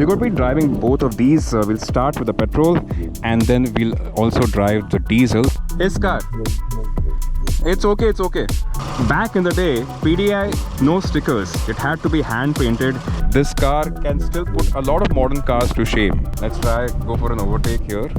We're going to be driving both of these. We'll start with the petrol and then we'll also drive the diesel. This car. It's okay, it's okay. Back in the day, PDI, no stickers. It had to be hand painted. This car can still put a lot of modern cars to shame. Let's try, go for an overtake here.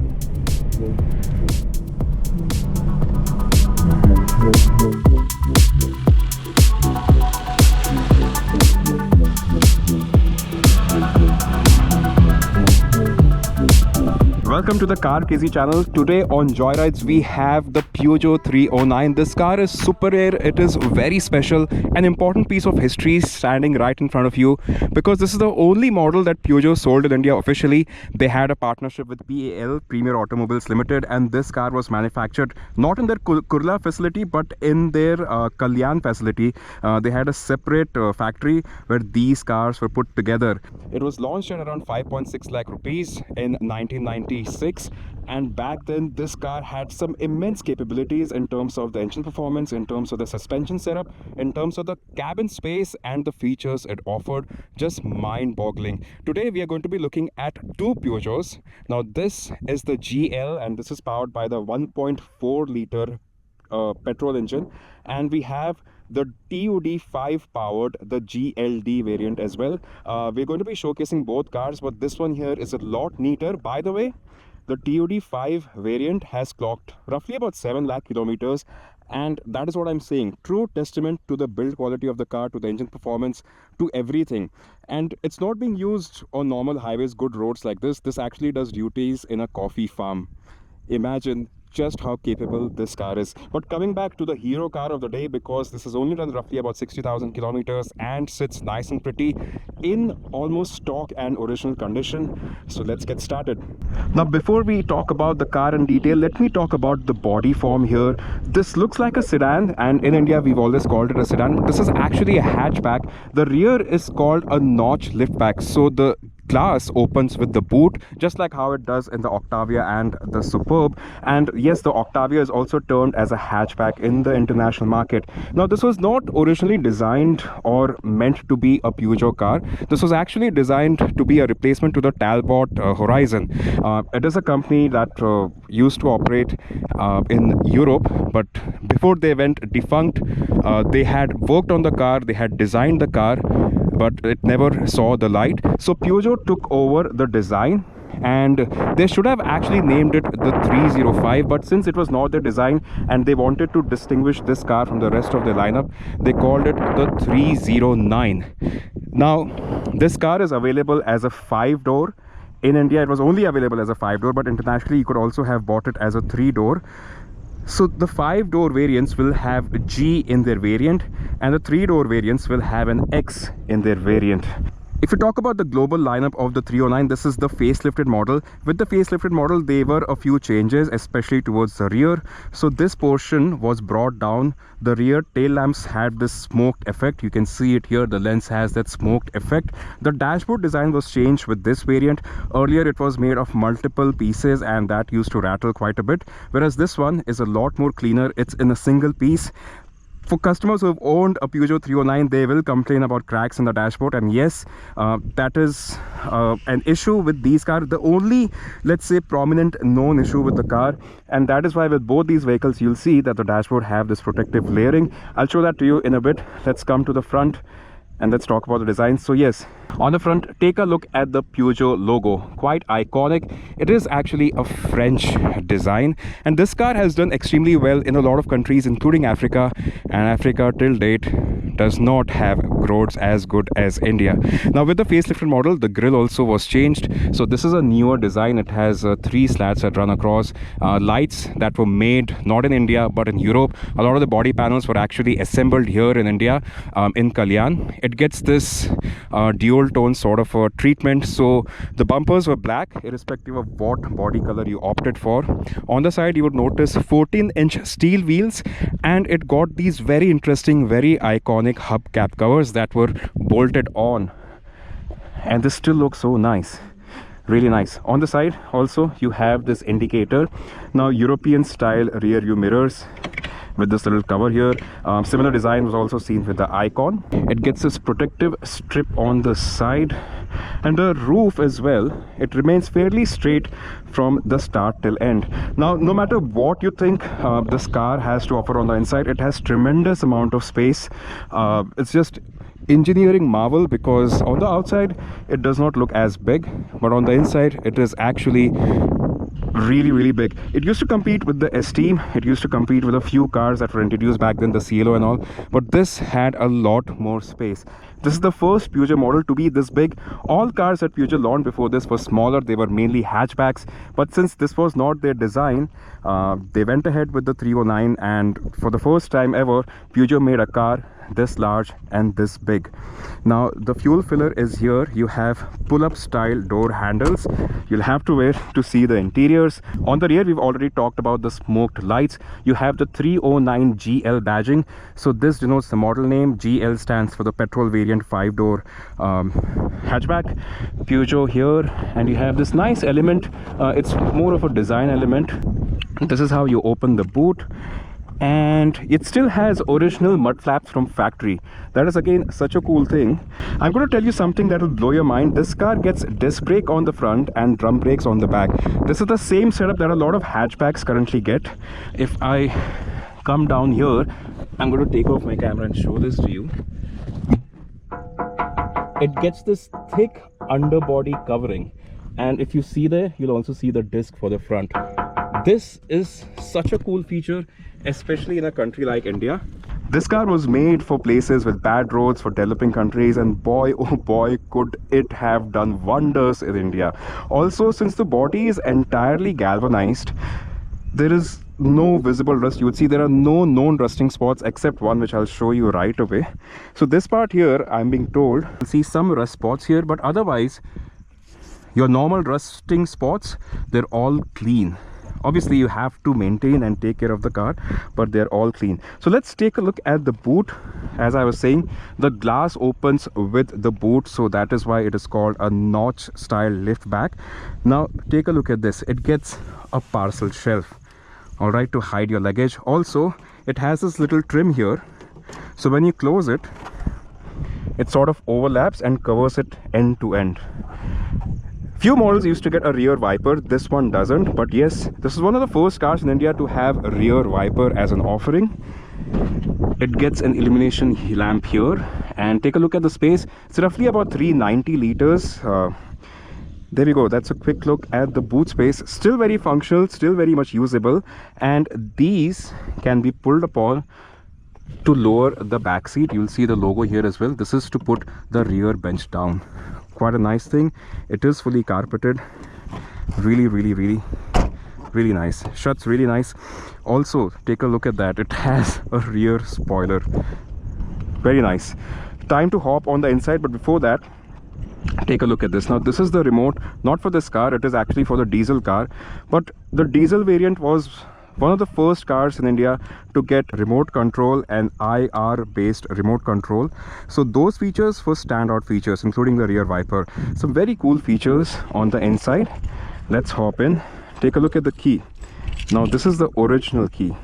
Welcome to the Car Crazy channel. Today on Joyrides we have the Peugeot 309. This car is super rare. It is very special. An important piece of history standing right in front of you, because this is the only model that Peugeot sold in India officially. They had a partnership with PAL, Premier Automobiles Limited, and this car was manufactured not in their Kurla facility but in their Kalyan facility. They had a separate factory where these cars were put together. It was launched at around 5.6 lakh rupees in 1996. And back then this car had some immense capabilities in terms of the engine performance, in terms of the suspension setup, in terms of the cabin space and the features it offered. Just mind-boggling. Today we are going to be looking at two Peugeots. Now this is the GL and this is powered by the 1.4 liter petrol engine, and we have the TUD5 powered, the GLD variant as well. We're going to be showcasing both cars, but this one here is a lot neater. By the way, the TUD5 variant has clocked roughly about 7 lakh kilometers, and that is what I'm saying. True testament to the build quality of the car, to the engine performance, to everything. And it's not being used on normal highways, good roads like this. This actually does duties in a coffee farm. Imagine just how capable this car is. But coming back to the hero car of the day, because this has only done roughly about 60,000 kilometers and sits nice and pretty in almost stock and original condition. So let's get started. Now before we talk about the car in detail, let me talk about the body form here. This looks like a sedan, and in India we've always called it a sedan, but this is actually a hatchback. The rear is called a notch liftback, so the glass opens with the boot, just like how it does in the Octavia and the Superb. And yes, the Octavia is also termed as a hatchback in the international market. Now this was not originally designed or meant to be a Peugeot car. This was actually designed to be a replacement to the Talbot Horizon. It is a company that used to operate in Europe, but before they went defunct, they had worked on the car, they had designed the car, but it never saw the light. So Peugeot took over the design, and they should have actually named it the 305, but since it was not their design and they wanted to distinguish this car from the rest of their lineup, they called it the 309. Now this car is available as a 5-door. In India it was only available as a 5-door, but internationally you could also have bought it as a 3-door. So the 5-door variants will have a G in their variant, and the 3-door variants will have an X in their variant. If we talk about the global lineup of the 309, this is the facelifted model. With the facelifted model, there were a few changes, especially towards the rear. So this portion was brought down. The rear tail lamps had this smoked effect. You can see it here. The lens has that smoked effect. The dashboard design was changed with this variant. Earlier, it was made of multiple pieces, and that used to rattle quite a bit. Whereas this one is a lot more cleaner. It's in a single piece. For customers who have owned a Peugeot 309, they will complain about cracks in the dashboard, and yes, that is an issue with these cars. The only, let's say, prominent known issue with the car, and that is why with both these vehicles you'll see that the dashboard have this protective layering. I'll show that to you in a bit. Let's come to the front and let's talk about the design. So yes, on the front, take a look at the Peugeot logo. Quite iconic. It is actually a French design, and this car has done extremely well in a lot of countries, including Africa, and Africa till date does not have roads as good as India. Now with the facelifted model, the grille also was changed. So this is a newer design. It has 3 slats that run across, lights that were made not in India but in Europe. A lot of the body panels were actually assembled here in India, in Kalyan. It gets this dual tone sort of a treatment. So the bumpers were black irrespective of what body color you opted for. On the side you would notice 14-inch steel wheels, and it got these very interesting, very iconic hubcap covers that were bolted on, and this still looks so nice, really nice. On the side also you have this indicator. Now European style rear view mirrors with this little cover here. Similar design was also seen with the Icon. It gets this protective strip on the side, And the roof as well, it remains fairly straight from the start till end. Now, no matter what you think this car has to offer on the inside, it has tremendous amount of space. It's just engineering marvel, because on the outside it does not look as big, but on the inside it is actually really big. It used to compete with the Esteem, it used to compete with a few cars that were introduced back then, the Cielo and all, but this had a lot more space. This is the first Peugeot model to be this big. All cars that Peugeot launched before this were smaller, they were mainly hatchbacks, but since this was not their design, they went ahead with the 309, and for the first time ever Peugeot made a car this large and this big. Now the fuel filler is here. You have pull-up style door handles. You'll have to wait to see the interiors. On the rear, we've already talked about the smoked lights. You have the 309 GL badging, so this denotes the model name. GL stands for the petrol variant 5-door hatchback Peugeot here. And you have this nice element, it's more of a design element. This is how you open the boot, and it still has original mud flaps from factory. That is again such a cool thing. I'm going to tell you something that will blow your mind. This car gets disc brake on the front and drum brakes on the back. This is the same setup that a lot of hatchbacks currently get. If I come down here, I'm going to take off my camera and show this to you. It gets this thick underbody covering, and if you see there, you'll also see the disc for the front. This is such a cool feature, especially in a country like India. This car was made for places with bad roads, for developing countries, and boy oh boy could it have done wonders in India. Also, since the body is entirely galvanized, there is no visible rust. You would see there are no known rusting spots except one, which I'll show you right away. So this part here, I'm being told, you'll see some rust spots here, but otherwise your normal rusting spots, they're all clean. Obviously you have to maintain and take care of the car, but they're all clean. So let's take a look at the boot. As I was saying, the glass opens with the boot, so that is why it is called a notch style lift back. Now take a look at this. It gets a parcel shelf, all right, to hide your luggage. Also, it has this little trim here, so when you close it, it sort of overlaps and covers it end to end. Few models used to get a rear wiper, this one doesn't, but yes, this is one of the first cars in India to have a rear wiper as an offering. It gets an illumination lamp here, and take a look at the space. It's roughly about 390 liters. There we go. That's a quick look at the boot space. Still very functional, still very much usable, and these can be pulled upon to lower the back seat. You'll see the logo here as well. This is to put the rear bench down. Quite a nice thing. It is fully carpeted. Really nice. Shuts really nice. Also, take a look at that. It has a rear spoiler. Very nice. Time to hop on the inside, but before that, take a look at this. Now this is the remote, not for this car, it is actually for the diesel car, but the diesel variant was one of the first cars in India to get remote control and IR based remote control. So those features were standout features, including the rear wiper. Some very cool features on the inside. Let's hop in. Take a look at the key. Now this is the original key.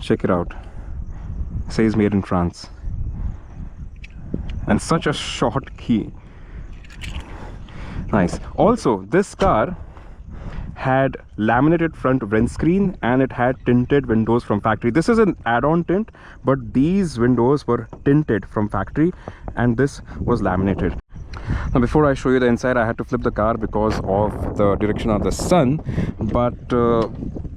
Check it out. It says made in France. And such a short key. Nice. Also, this car had laminated front windscreen and it had tinted windows from factory. This is an add-on tint, but these windows were tinted from factory and this was laminated. Now before I show you the inside, I had to flip the car because of the direction of the sun, but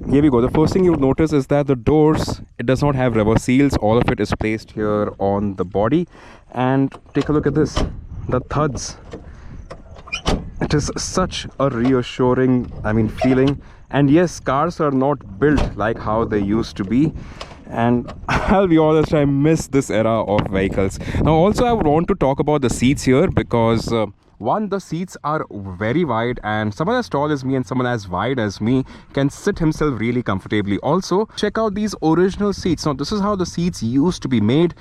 here we go. The first thing you'll notice is that the doors, it does not have rubber seals. All of it is placed here on the body. And take a look at this, the thuds. It is such a reassuring, feeling. And yes, cars are not built like how they used to be. And I'll be honest, I miss this era of vehicles. Now also I want to talk about the seats here because one, the seats are very wide, and someone as tall as me and someone as wide as me can sit himself really comfortably. Also, check out these original seats. Now this is how the seats used to be made.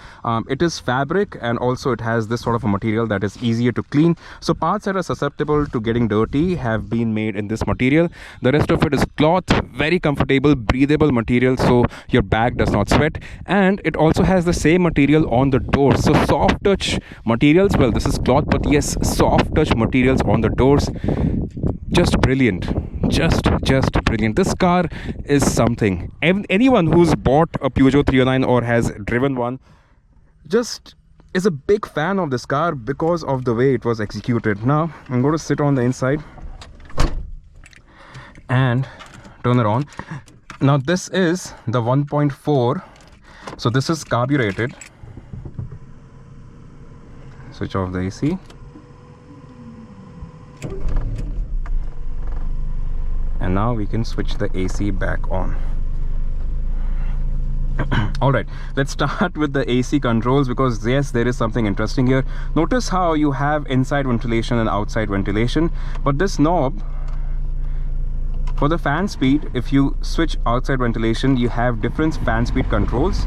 It is fabric, and also it has this sort of a material that is easier to clean. So parts that are susceptible to getting dirty have been made in this material. The rest of it is cloth, very comfortable, breathable material, so your bag does not sweat. And it also has the same material on the doors. So soft touch materials, well, this is cloth, but yes, soft soft touch materials on the doors. Just brilliant. Just brilliant. This car is something. Anyone who's bought a Peugeot 309 or has driven one just is a big fan of this car because of the way it was executed. Now I'm going to sit on the inside and turn it on. Now this is the 1.4, so this is carbureted. Switch off the AC. And now we can switch the AC back on. Alright, let's start with the AC controls, because yes, there is something interesting here. Notice how you have inside ventilation and outside ventilation, but this knob for the fan speed, if you switch outside ventilation, you have different fan speed controls,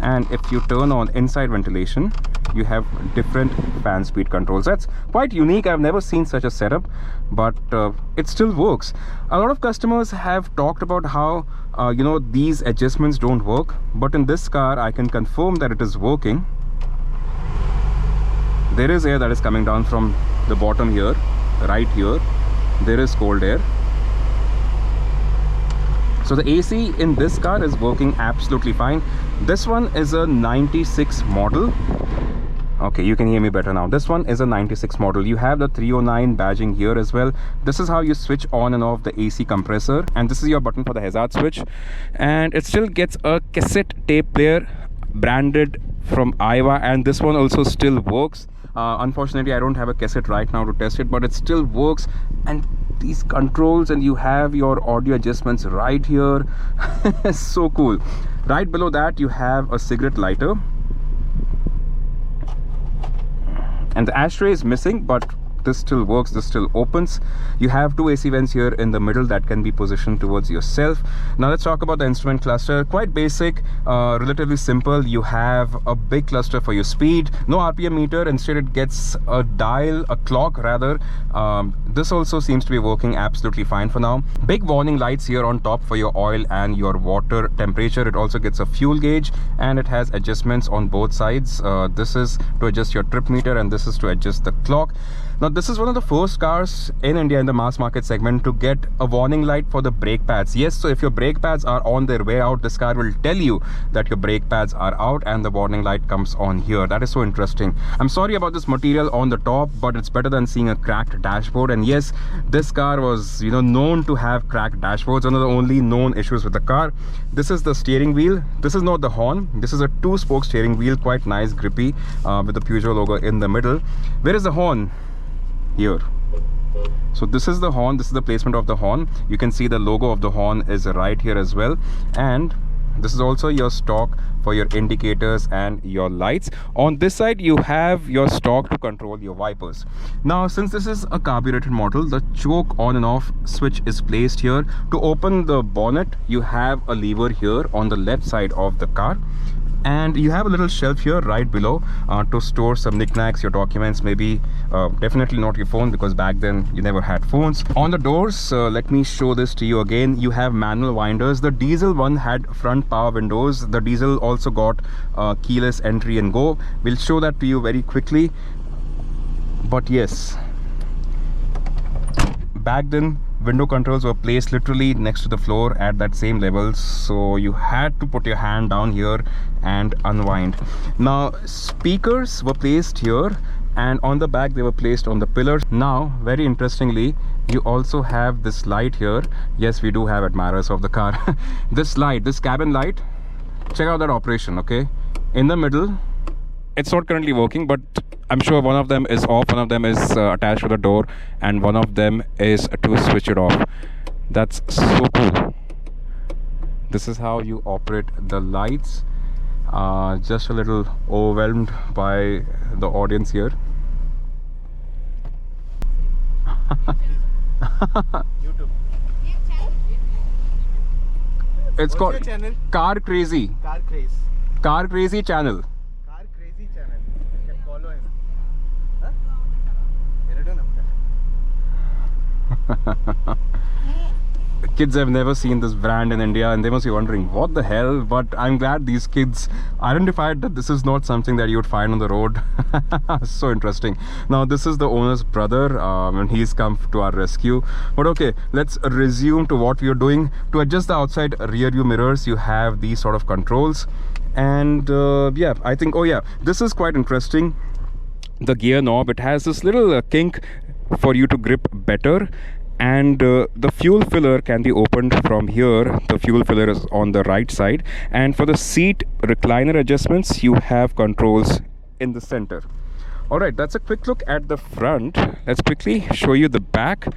and if you turn on inside ventilation, you have different fan speed controls. That's quite unique. I've never seen such a setup, but it still works. A lot of customers have talked about how you know, these adjustments don't work, but in this car I can confirm that it is working. There is air that is coming down from the bottom here, right here. There is cold air. So the AC in this car is working absolutely fine. This one is a 96 model. Okay, you can hear me better now. This one is a 96 model. You have the 309 badging here as well. This is how you switch on and off the AC compressor, and this is your button for the hazard switch. And it still gets a cassette tape player branded from Aiwa, and this one also still works. Unfortunately, I don't have a cassette right now to test it, but it still works. And these controls, and you have your audio adjustments right here. So cool. Right below that you have a cigarette lighter, and the ashtray is missing, but this still works. This still opens. You have two AC vents here in the middle that can be positioned towards yourself. Now let's talk about the instrument cluster. Quite basic, relatively simple. You have a big cluster for your speed, no RPM meter. Instead it gets a dial, a clock rather. This also seems to be working absolutely fine for now. Big warning lights here on top for your oil and your water temperature. It also gets a fuel gauge, and it has adjustments on both sides. This is to adjust your trip meter, and this is to adjust the clock. Now this is one of the first cars in India in the mass market segment to get a warning light for the brake pads. Yes, so if your brake pads are on their way out, this car will tell you that your brake pads are out, and the warning light comes on here. That is so interesting. I'm sorry about this material on the top, but it's better than seeing a cracked dashboard. And yes, this car was, you know, known to have cracked dashboards. One of the only known issues with the car. This is the steering wheel. This is not the horn. This is a two-spoke steering wheel, quite nice, grippy, with the Peugeot logo in the middle. Where is the horn? Here. So this is the horn. This is the placement of the horn. You can see the logo of the horn is right here as well, and this is also your stock for your indicators and your lights. On this side you have your stock to control your wipers. Now since this is a carbureted model, the choke on and off switch is placed here. To open the bonnet, you have a lever here on the left side of the car, and you have a little shelf here right below to store some knickknacks, your documents, maybe definitely not your phone, because back then you never had phones. On the doors, let me show this to you again. You have manual winders. The diesel one had front power windows. The diesel also got keyless entry and go. We'll show that to you very quickly. But yes, back then window controls were placed literally next to the floor at that same level, so you had to put your hand down here and unwind. Now speakers were placed here, and on the back they were placed on the pillars. Now very interestingly, you also have this light here. Yes, we do have admirers of the car. This light, this cabin light, check out that operation. Okay, in the middle, it's not currently working, but I'm sure one of them is off, one of them is attached to the door, and one of them is to switch it off. That's so cool. This is how you operate the lights. Just a little overwhelmed by the audience here. YouTube. It's called channel? Car Crazy. Car Craze. Car Crazy Channel. Car Crazy Channel. You can follow him. Huh? kids have never seen this brand in India and they must be wondering what the hell, but I'm glad these kids identified that this is not something that you would find on the road. So interesting. Now this is the owner's brother and he's come to our rescue. But okay, let's resume to what we are doing. To adjust the outside rear view mirrors, you have these sort of controls. And yeah, I think, oh yeah, this is quite interesting. The gear knob, it has this little kink for you to grip better, and the fuel filler can be opened from here. The fuel filler is on the right side, and for the seat recliner adjustments you have controls in the center. All right, that's a quick look at the front. Let's quickly show you the back.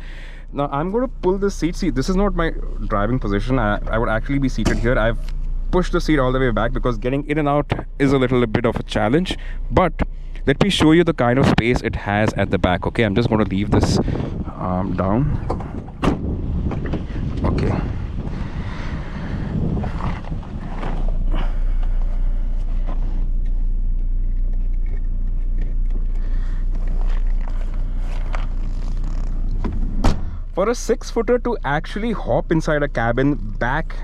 Now I'm going to pull the seat. See, this is not my driving position. I would actually be seated here. I've pushed the seat all the way back because getting in and out is a little bit of a challenge, but let me show you the kind of space it has at the back. Okay, I'm just going to leave this down. Okay. For a 6-footer to actually hop inside a cabin back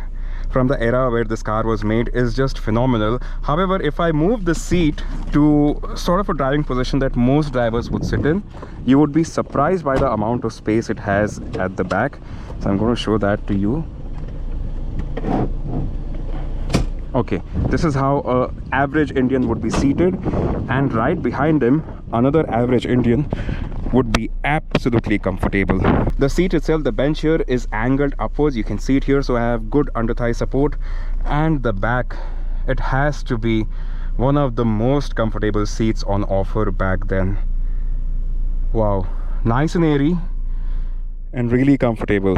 from the era where this car was made is just phenomenal. However, if I move the seat to sort of a driving position that most drivers would sit in, you would be surprised by the amount of space it has at the back. So I'm going to show that to you. Okay, this is how an average Indian would be seated, and right behind him another average Indian would be absolutely comfortable. The seat itself, the bench here is angled upwards, you can see it here, so I have good under thigh support. And the back, it has to be one of the most comfortable seats on offer back then. Wow, nice and airy and really comfortable.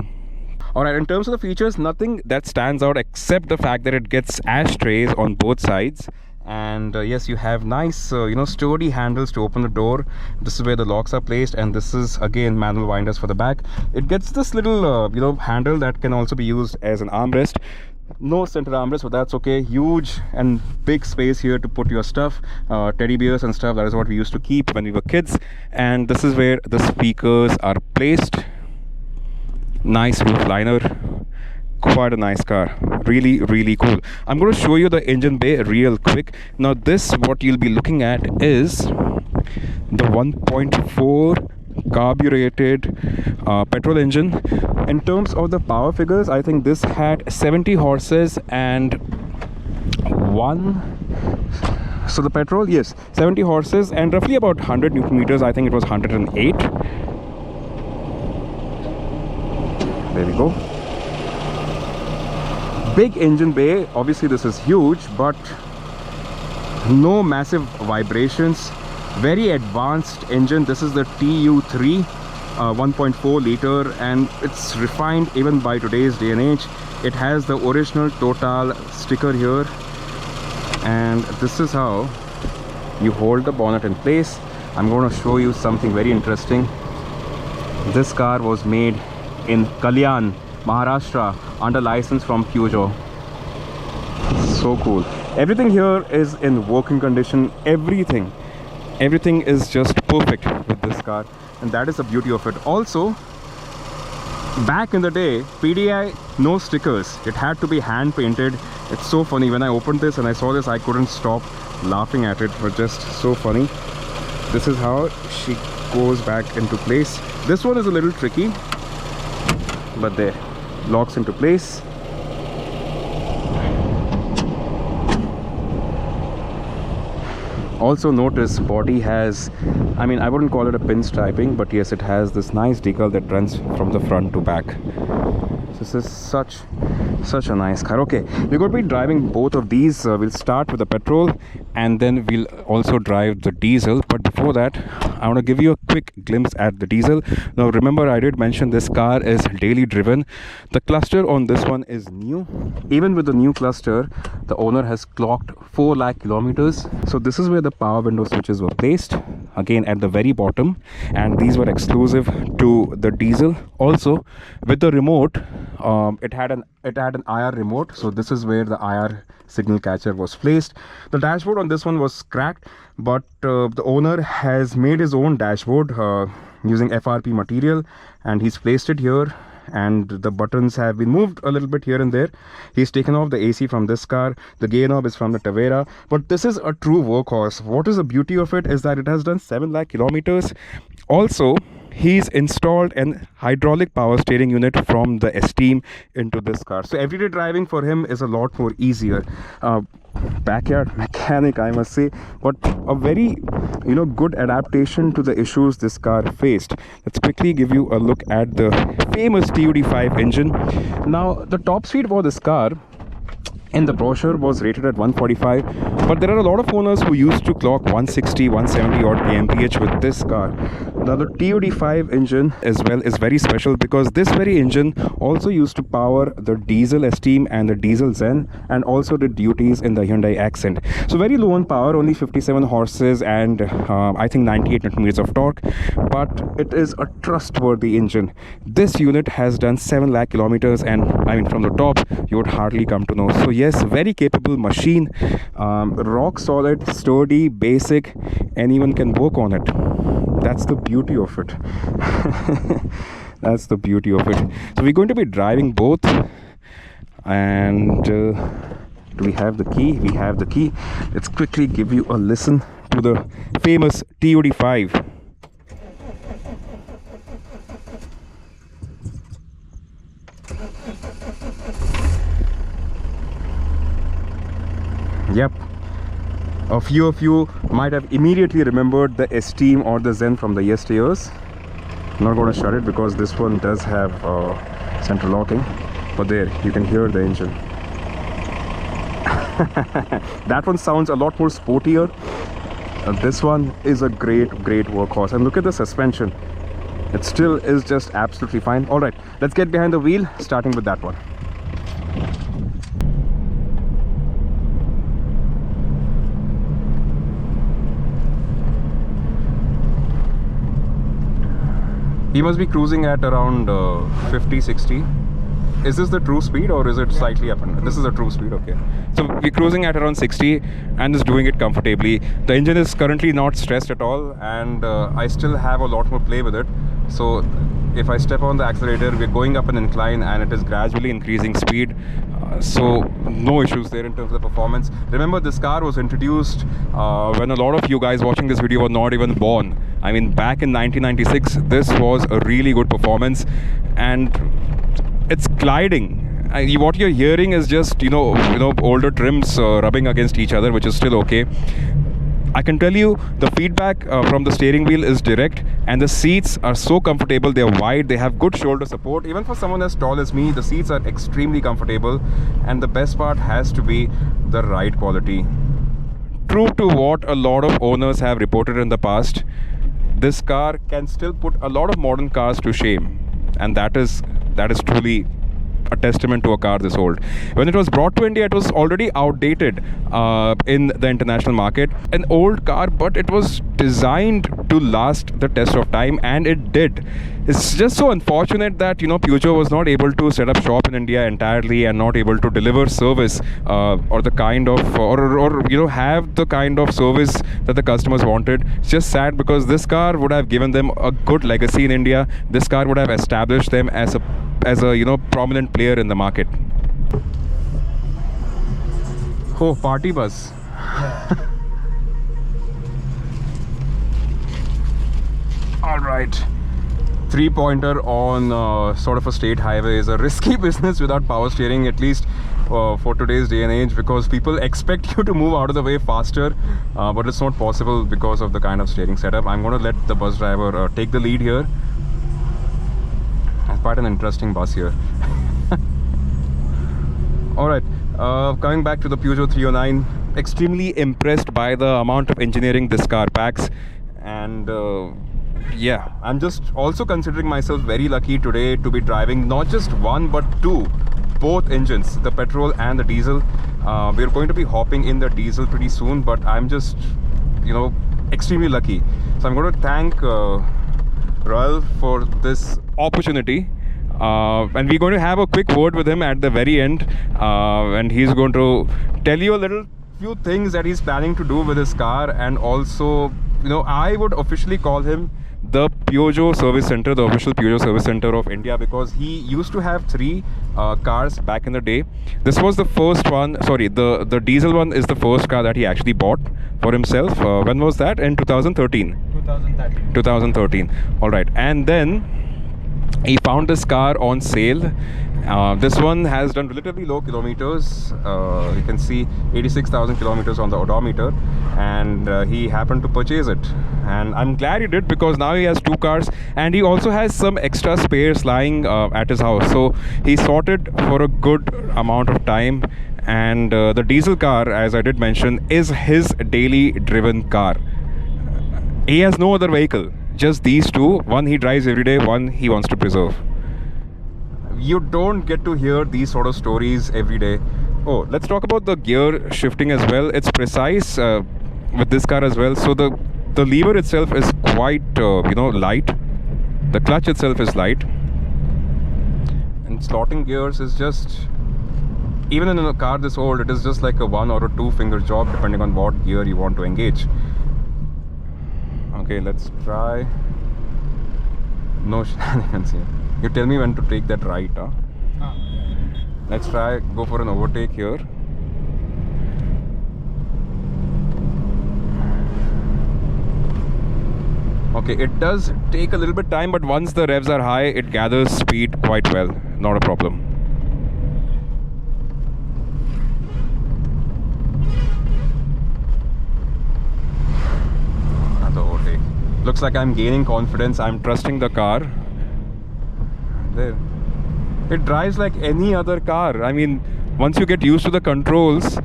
Alright, in terms of the features, nothing that stands out except the fact that it gets ashtrays on both sides. And yes, you have nice you know, sturdy handles to open the door. This is where the locks are placed, and this is again manual winders for the back. It gets this little you know, handle that can also be used as an armrest. No center armrest, but that's okay. Huge and big space here to put your stuff, teddy bears and stuff. That is what we used to keep when we were kids. And this is where the speakers are placed. Nice roof liner. Quite a nice car, really cool. I'm going to show you the engine bay real quick. Now this, what you'll be looking at is the 1.4 carbureted petrol engine. In terms of the power figures, I think this had 70 horses and so the petrol, yes, 70 horses and roughly about 100 newton meters. I think it was 108. There we go. Big engine bay. Obviously this is huge, but no massive vibrations. Very advanced engine. This is the TU3 1.4 liter, and it's refined even by today's day and age. It has the original Total sticker here, and this is how you hold the bonnet in place. I'm going to show you something very interesting. This car was made in Kalyan, Maharashtra, under license from Peugeot. So cool. Everything here is in working condition. Everything is just perfect with this car, and that is the beauty of it. Also, back in the day, PDI, no stickers. It had to be hand painted. It's so funny. When I opened this and I saw this, I couldn't stop laughing at it. It was just so funny. This is how she goes back into place. This one is a little tricky, but there, locks into place. Also notice body has, I mean, I wouldn't call it a pinstriping, but yes, it has this nice decal that runs from the front to back. This is such a nice car. Okay, we're going to be driving both of these. We'll start with the petrol and then we'll also drive the diesel. But before that, I want to give you a quick glimpse at the diesel. Now remember, I did mention this car is daily driven. The cluster on this one is new. Even with the new cluster, the owner has clocked 4 lakh kilometers. So this is where the power window switches were placed, again at the very bottom, and these were exclusive to the diesel. Also with the remote, it had an IR remote, so this is where the IR signal catcher was placed. The dashboard on this one was cracked, but the owner has made his own dashboard using FRP material, and he's placed it here. and the buttons have been moved a little bit here and there. He's taken off the AC from this car. The gear knob is from the Tavera, but this is a true workhorse. What is the beauty of it is that it has done 7 lakh kilometers. Also, he's installed an hydraulic power steering unit from the Esteem into this car, so everyday driving for him is a lot more easier. Backyard mechanic, I must say, but a very good adaptation to the issues this car faced. Let's quickly give you a look at the famous TUD5 engine. Now, the top speed for this car in the brochure was rated at 145, but there are a lot of owners who used to clock 160, 170 odd kmph with this car. Now, the TUD5 engine as well is very special because this very engine also used to power the diesel Esteem and the diesel Zen, and also did duties in the Hyundai Accent. So very low on power, only 57 horses and I think 98 Newton meters of torque, but it is a trustworthy engine. This unit has done 7 lakh kilometers, and I mean, from the top you would hardly come to know. So yes, very capable machine, rock solid, sturdy, basic, anyone can work on it. That's the beauty of it. That's the beauty of it. So we're going to be driving both, and do we have the key? We have the key. Let's quickly give you a listen to the famous TUD5. Yep, a few of you might have immediately remembered the Esteem or the Zen from the yesteryears. I'm not going to shut it because this one does have central locking, but there you can hear the engine. That one sounds a lot more sportier. This one is a great workhorse, and look at the suspension. It still is just absolutely fine. All right, let's get behind the wheel, starting with that one. He must be cruising at around 50-60. Is this the true speed or is it slightly up? This is the true speed, okay. So we're cruising at around 60 and is doing it comfortably. The engine is currently not stressed at all, and I still have a lot more play with it. So if I step on the accelerator, we're going up an incline and it is gradually increasing speed. So no issues there in terms of performance. Remember, this car was introduced when a lot of you guys watching this video were not even born. I mean, back in 1996, this was a really good performance, and it's gliding. What you're hearing is just older trims rubbing against each other, which is still okay. I can tell you the feedback from the steering wheel is direct, and the seats are so comfortable. They're wide, they have good shoulder support. Even for someone as tall as me, the seats are extremely comfortable, and the best part has to be the ride quality. True to what a lot of owners have reported in the past, this car can still put a lot of modern cars to shame, and that is truly a testament to a car this old. When it was brought to India, it was already outdated in the international market. An old car, but it was designed to last the test of time, and it did. It's just so unfortunate that Peugeot was not able to set up shop in India entirely and not able to deliver service or the kind of have the kind of service that the customers wanted. It's just sad because this car would have given them a good legacy in India. This car would have established them as a prominent player in the market. Oh, party bus. All right. Three-pointer on sort of a state highway is a risky business without power steering, at least for today's day and age, because people expect you to move out of the way faster, but it's not possible because of the kind of steering setup. I'm going to let the bus driver take the lead here. It's quite an interesting bus here. Alright, coming back to the Peugeot 309, extremely impressed by the amount of engineering this car packs, and yeah, I'm just also considering myself very lucky today to be driving not just one but both engines, the petrol and the diesel. We're going to be hopping in the diesel pretty soon, but I'm just extremely lucky. So I'm going to thank Royal for this opportunity, and we're going to have a quick word with him at the very end, and he's going to tell you a few things that he's planning to do with his car. And also I would officially call him the Peugeot service center, the official Peugeot service center of India, because he used to have three cars back in the day. This was the first one. Sorry, the diesel one is the first car that he actually bought for himself. When was that? In 2013. 2013. 2013. All right, and then he found this car on sale. This one has done relatively low kilometers. You can see 86,000 kilometers on the odometer, and he happened to purchase it. And I'm glad he did, because now he has two cars, and he also has some extra spares lying at his house. So he sorted for a good amount of time. And the diesel car, as I did mention, is his daily driven car. He has no other vehicle, just these two. One he drives every day, one he wants to preserve. You don't get to hear these sort of stories every day. Oh, let's talk about the gear shifting as well. It's precise with this car as well. So the lever itself is quite light. The clutch itself is light, and slotting gears is just, even in a car this old, it is just like a 1 or a 2 finger job depending on what gear you want to engage. Okay, let's try. No shenanigans here. You tell me when to take that right, huh? Let's try, go for an overtake here. Okay, it does take a little bit time, but once the revs are high, it gathers speed quite well. Not a problem. Another overtake. Looks like I'm gaining confidence. I'm trusting the car. There. It drives like any other car. I mean, once you get used to the controls,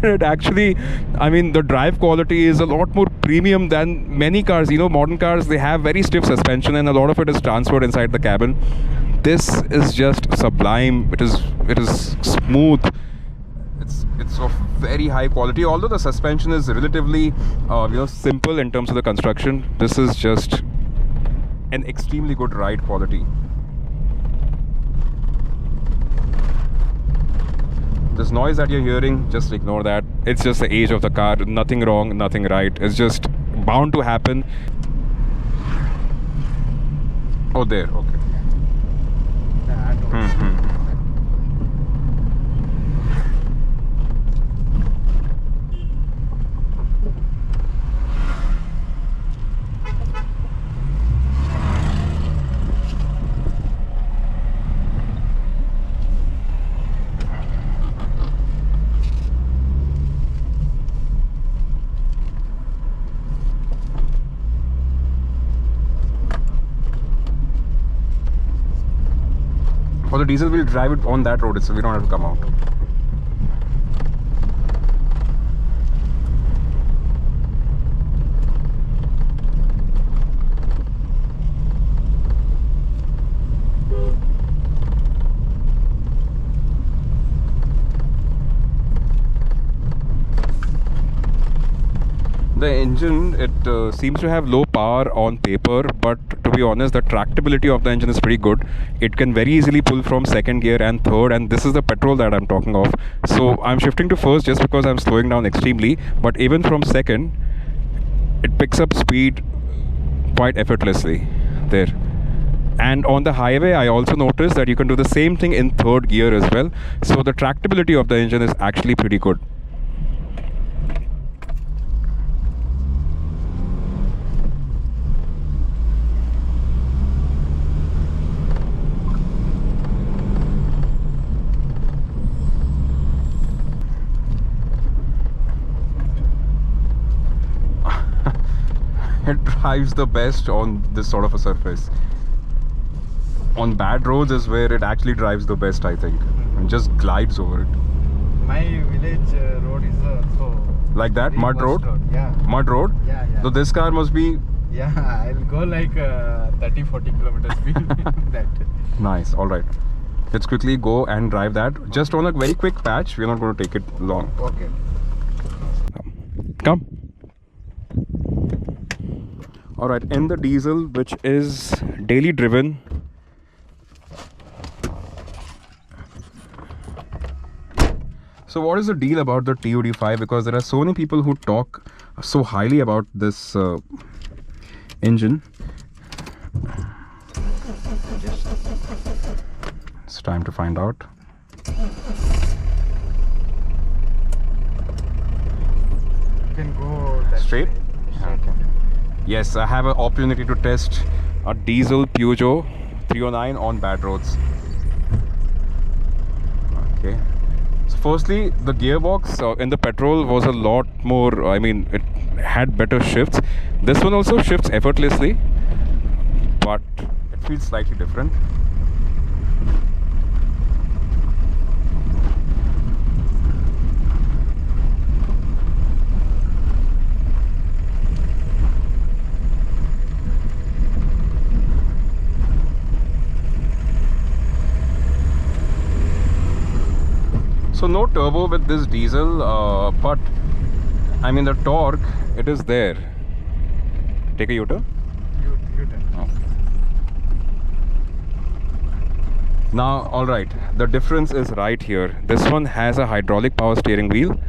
it actually, I mean, the drive quality is a lot more premium than many cars. You know, modern cars, they have very stiff suspension, and a lot of it is transferred inside the cabin. This is just sublime. It is smooth. It's of very high quality. Although the suspension is relatively simple in terms of the construction, this is just an extremely good ride quality. This noise that you're hearing, just ignore that. It's just the age of the car. Nothing wrong, nothing right. It's just bound to happen. Oh, there. Okay. For the diesel, we'll drive it on that road, so we don't have to come out. The engine, it seems to have low power on paper, but to be honest, the tractability of the engine is pretty good. It can very easily pull from second gear and third, and this is the petrol that I'm talking of. So I'm shifting to first just because I'm slowing down extremely, but even from second, it picks up speed quite effortlessly there. And on the highway, I also noticed that you can do the same thing in third gear as well. So the tractability of the engine is actually pretty good. It drives the best on this sort of a surface. On bad roads is where it actually drives the best, I think, and just glides over it. My village road is also like that, mud road? Yeah. Mud road? Yeah, yeah. So this car must be... Yeah, I'll go like 30-40 kilometers speed. That. Nice, alright. Let's quickly go and drive that. Just on a very quick patch. We're not going to take it long. Okay. Come. Alright, in the diesel, which is daily driven, so what is the deal about the TUD5? Because there are so many people who talk so highly about this engine. It's time to find out. You can go that Straight? way. Okay. Yes, I have an opportunity to test a diesel Peugeot 309 on bad roads. Okay. So firstly, the gearbox in the Petrol was a lot more, I mean, it had better shifts. This one also shifts effortlessly, but it feels slightly different. So no turbo with this diesel, but I mean the torque, it is there. Take a U-turn. U-turn. Okay. Now, all right, the difference is right here. This one has a hydraulic power steering wheel,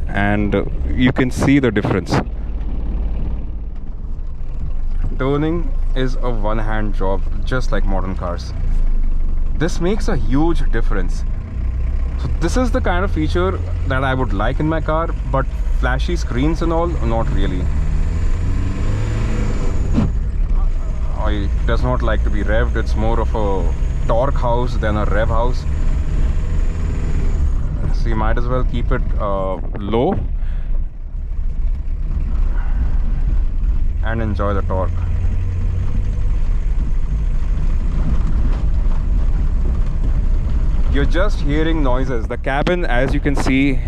and you can see the difference. Turning is a one-hand job, just like modern cars. This makes a huge difference. So this is the kind of feature that I would like in my car, but flashy screens and all, not really. It does not like to be revved. It's more of a torque house than a rev house. So you might as well keep it low and enjoy the torque. You're just hearing noises. The cabin, as you can see,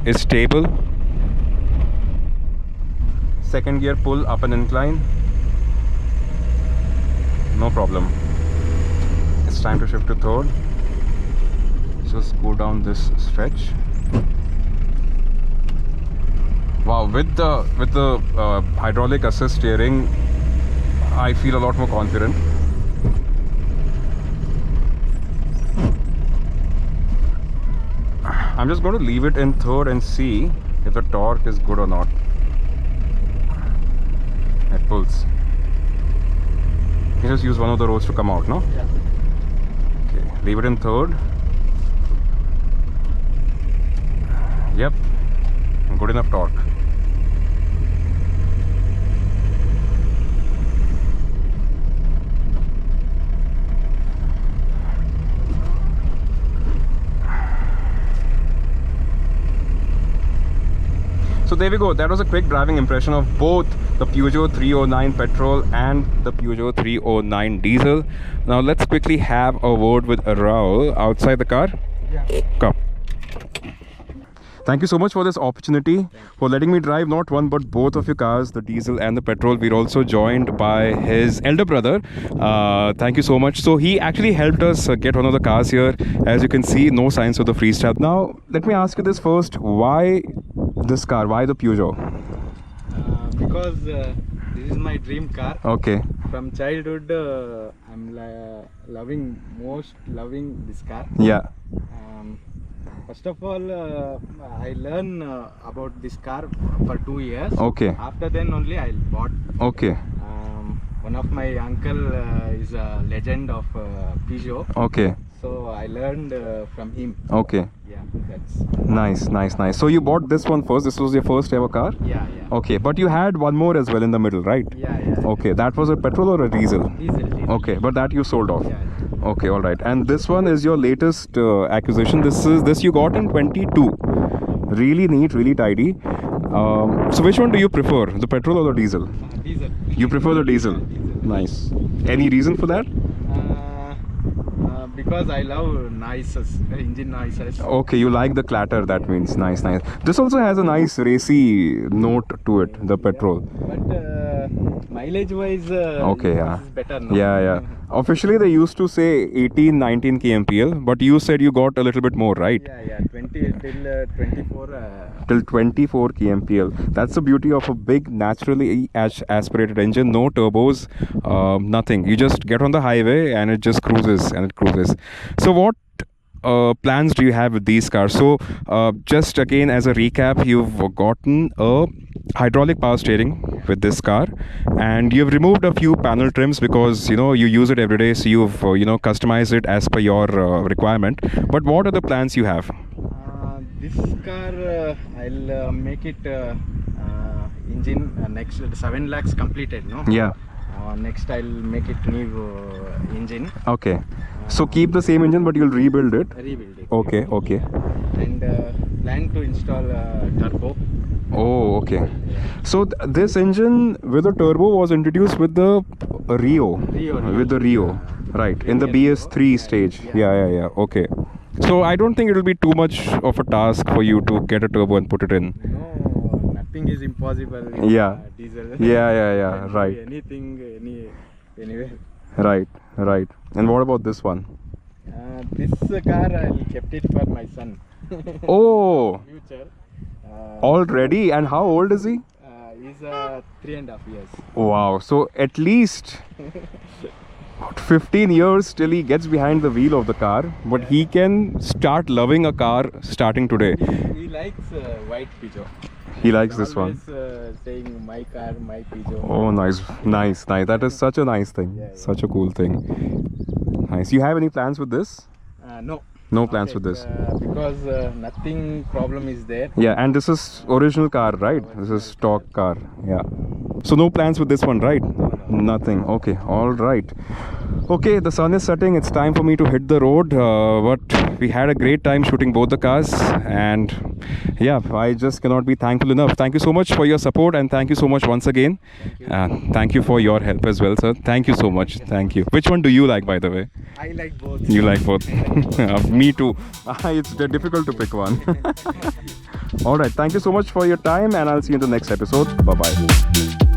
is stable. Second gear pull up an incline. No problem. It's time to shift to third. Just go down this stretch. Wow, with the hydraulic assist steering, I feel a lot more confident. I'm just going to leave it in third and see if the torque is good or not. It pulls. You just use one of the roads to come out, no? Yeah. Okay, leave it in third. Yep, good enough torque. So there we go. That was a quick driving impression of both the Peugeot 309 petrol and the Peugeot 309 diesel. Now let's quickly have a word with Raul outside the car. Yeah. Come. Thank you so much for this opportunity, for letting me drive not one but both of your cars, the diesel and the petrol. We're also joined by his elder brother. Thank you so much. So he actually helped us get one of the cars here. As you can see, no signs of the freestyle. Now, let me ask you this first. Why this car? Why the Peugeot? Because this is my dream car. Okay. From childhood, I'm loving this car. Yeah. First of all, I learn about this car for 2 years. Okay. After then only I bought. Okay. One of my uncle is a legend of Peugeot. Okay. So I learned from him. Okay. Yeah, that's Nice. So you bought this one first. This was your first ever car? yeah. Okay, but you had one more as well in the middle, right? Yeah. Okay, that was a petrol or a diesel? Diesel. Okay, but that you sold off. Yeah. Okay, all right. And this one is your latest acquisition. This you got in 22. Really neat, really tidy. So which one do you prefer, the petrol or the diesel? Diesel. You prefer the diesel. Nice. Any reason for that? Because I love engine noises. Okay, you like the clatter, that means. Nice. This also has a nice racy note to it, the petrol. But mileage wise, Okay, yeah. this is better now. Yeah. Officially they used to say 18-19 kmpl, but you said you got a little bit more, right? Yeah, 20 till 24. Till 24 kmpl. That's the beauty of a big naturally aspirated engine. No turbos, nothing. You just get on the highway and it just cruises. So what plans do you have with these cars? So just again as a recap, you've gotten a hydraulic power steering with this car, and you've removed a few panel trims because you use it every day, so you've customized it as per your requirement. But what are the plans you have? This car, I'll make it engine next 7 lakhs completed, no? Yeah. Next I'll make it new engine. Okay. So keep the same engine, but you'll rebuild it. Rebuild it. Okay. Okay. And plan to install turbo. Oh, okay. So this engine with the turbo was introduced with the Rio. With the Rio, right? In the BS3 stage. Yeah. Okay. So I don't think it will be too much of a task for you to get a turbo and put it in. No, nothing is impossible in Yeah. diesel. Yeah. Can Right. do anything, anywhere. Right. And what about this one? This car I kept it for my son. Oh, Future. already? And how old is he? He's 3.5 years. Wow. So at least 15 years till he gets behind the wheel of the car, but he can start loving a car starting today. He likes white Peugeot. He likes this one. Always saying my car, my Peugeot. Oh, nice. That is such a nice thing. Yeah. Such a cool thing. Nice. You have any plans with this? No. No plans with this. Because nothing problem is there. Yeah, and this is original car, right? This is stock car. Yeah. So no plans with this one, right? Nothing. Okay. All right. Okay, the sun is setting. It's time for me to hit the road. But we had a great time shooting both the cars, and yeah, I just cannot be thankful enough. Thank you so much for your support, and thank you so much once again. Thank you for your help as well, sir. Thank you so much. Thank you. Which one do you like, by the way? I like both. You like both? Me too. It's difficult to pick one. All right. Thank you so much for your time, and I'll see you in the next episode. Bye bye.